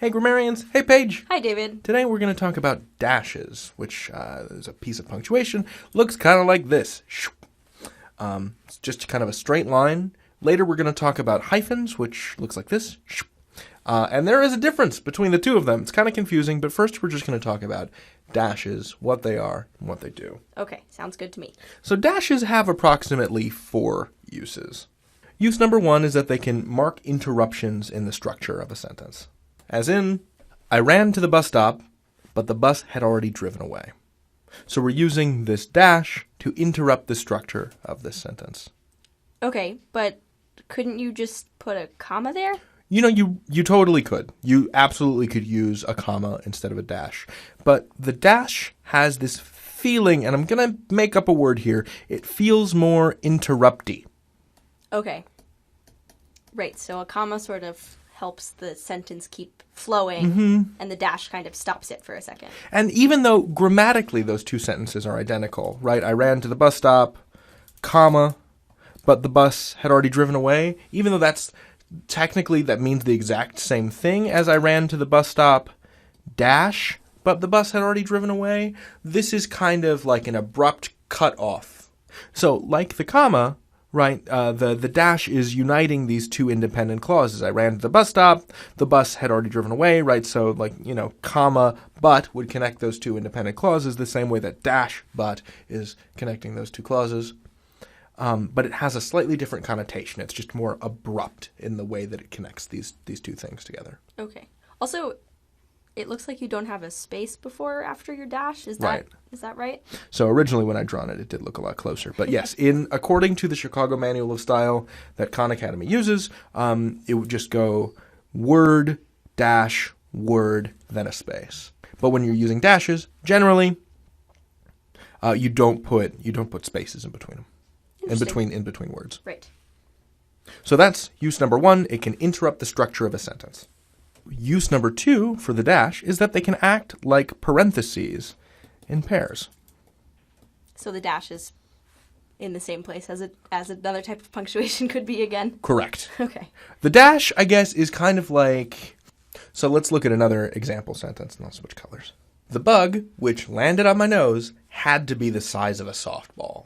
Hey grammarians, hey Paige. Hi David. Today we're going to talk about dashes, which is a piece of punctuation. Looks kind of like this. It's just kind of a straight line. Later we're going to talk about hyphens, which looks like this. And there is a difference between the two of them. It's kind of confusing, but first we're just going to talk about dashes, what they are, and what they do. Okay, sounds good to me. So dashes have approximately 4 uses. Use number 1 is that they can mark interruptions in the structure of a sentence. As in, I ran to the bus stop, but the bus had already driven away. So we're using this dash to interrupt the structure of this sentence. Okay, but couldn't you just put a comma there? You know, you totally could. You absolutely could use a comma instead of a dash. But the dash has this feeling, and I'm going to make up a word here, it feels more interrupty. Okay. Right, so a comma sort of helps the sentence keep flowing, and the dash kind of stops it for a second. And even though grammatically those two sentences are identical, right? I ran to the bus stop, comma, but the bus had already driven away, even though that's technically that means the exact same thing as I ran to the bus stop, dash, but the bus had already driven away. This is kind of like an abrupt cut off. So like the comma, right, the dash is uniting these two independent clauses. I ran to the bus stop, the bus had already driven away, right? So like, comma, but would connect those two independent clauses the same way that dash, but is connecting those two clauses. But it has a slightly different connotation. It's just more abrupt in the way that it connects these two things together. Okay. Also, it looks like you don't have a space before or after your dash. Is Right. that right? So originally when I'd drawn it, it did look a lot closer. But yes, according to the Chicago Manual of Style that Khan Academy uses, it would just go word, dash, word, then a space. But when you're using dashes, generally, you don't put spaces in between them. In between words. Right. So that's use number 1. It can interrupt the structure of a sentence. Use number 2 for the dash is that they can act like parentheses in pairs. So the dash is in the same place as another type of punctuation could be again? Correct. Okay. The dash, I guess, is kind of like... So let's look at another example sentence and I'll switch colors. The bug, which landed on my nose, had to be the size of a softball.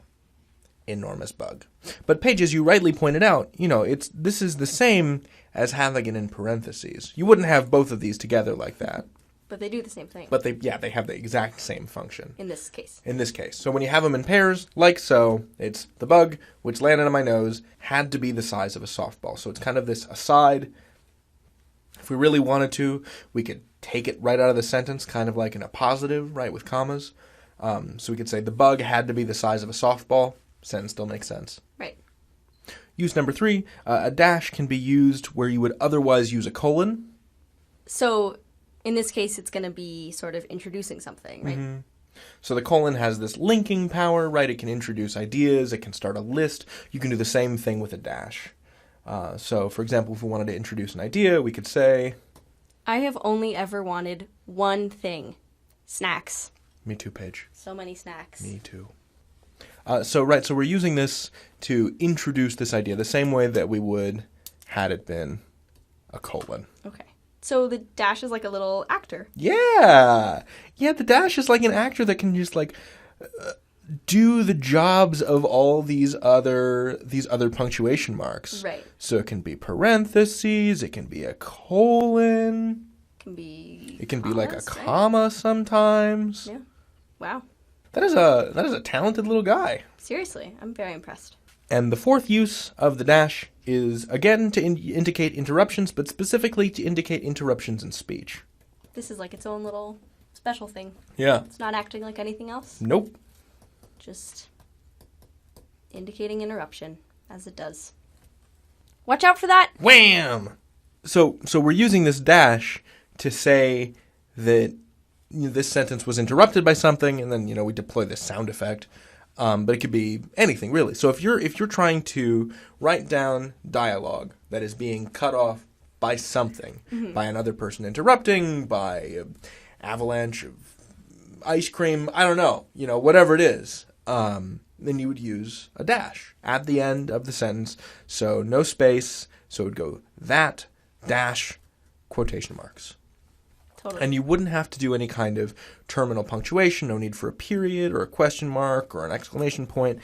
Enormous bug. But Paige, as you rightly pointed out, this is the same as having it in parentheses. You wouldn't have both of these together like that. But they do the same thing. But they have the exact same function. In this case. So when you have them in pairs, like so, it's the bug, which landed on my nose, had to be the size of a softball. So it's kind of this aside. If we really wanted to, we could take it right out of the sentence, kind of like in a positive, right, with commas. So we could say the bug had to be the size of a softball. Sentence still makes sense. Right. Use number 3, a dash can be used where you would otherwise use a colon. So in this case, it's going to be sort of introducing something, right? Mm-hmm. So the colon has this linking power, right? It can introduce ideas. It can start a list. You can do the same thing with a dash. So, for example, if we wanted to introduce an idea, we could say... I have only ever wanted one thing. Snacks. Me too, Paige. So many snacks. Me too. So we're using this to introduce this idea the same way that we would had it been a colon. Okay. So the dash is like a little actor. Yeah. Yeah, the dash is like an actor that can just do the jobs of all these other punctuation marks. Right. So it can be parentheses, it can be a colon. It can be like a comma sometimes. Yeah. Wow. That is a talented little guy. Seriously, I'm very impressed. And the 4th use of the dash is, again, to indicate interruptions, but specifically to indicate interruptions in speech. This is like its own little special thing. Yeah. It's not acting like anything else. Nope. Just indicating interruption, as it does. Watch out for that! Wham! So we're using this dash to say that this sentence was interrupted by something, and then we deploy this sound effect. But it could be anything really. So if you're trying to write down dialogue that is being cut off by something, by another person interrupting, by an avalanche of ice cream, I don't know, whatever it is, then you would use a dash at the end of the sentence. So no space. So it would go that dash quotation marks. Totally. And you wouldn't have to do any kind of terminal punctuation, no need for a period or a question mark or an exclamation point.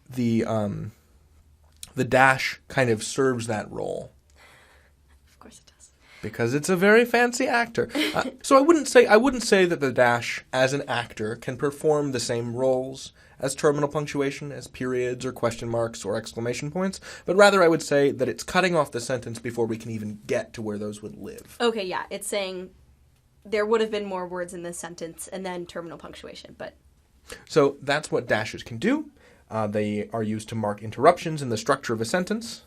The dash kind of serves that role. Of course it does. Because it's a very fancy actor. So I wouldn't say that the dash as an actor can perform the same roles as terminal punctuation, as periods or question marks or exclamation points, but rather I would say that it's cutting off the sentence before we can even get to where those would live. Okay, yeah, it's saying there would have been more words in this sentence and then terminal punctuation, but... So that's what dashes can do. They are used to mark interruptions in the structure of a sentence.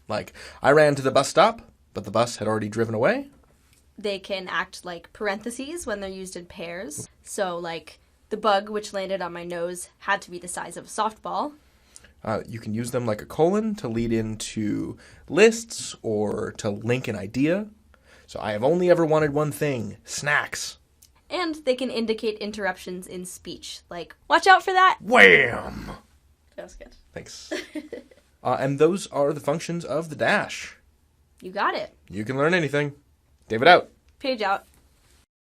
Like, I ran to the bus stop, but the bus had already driven away. They can act like parentheses when they're used in pairs. So, like, the bug which landed on my nose had to be the size of a softball. You can use them like a colon to lead into lists or to link an idea. So, I have only ever wanted one thing, snacks. And they can indicate interruptions in speech, like, watch out for that! Wham! That was good. Thanks. And those are the functions of the dash. You got it. You can learn anything. David out. Page out.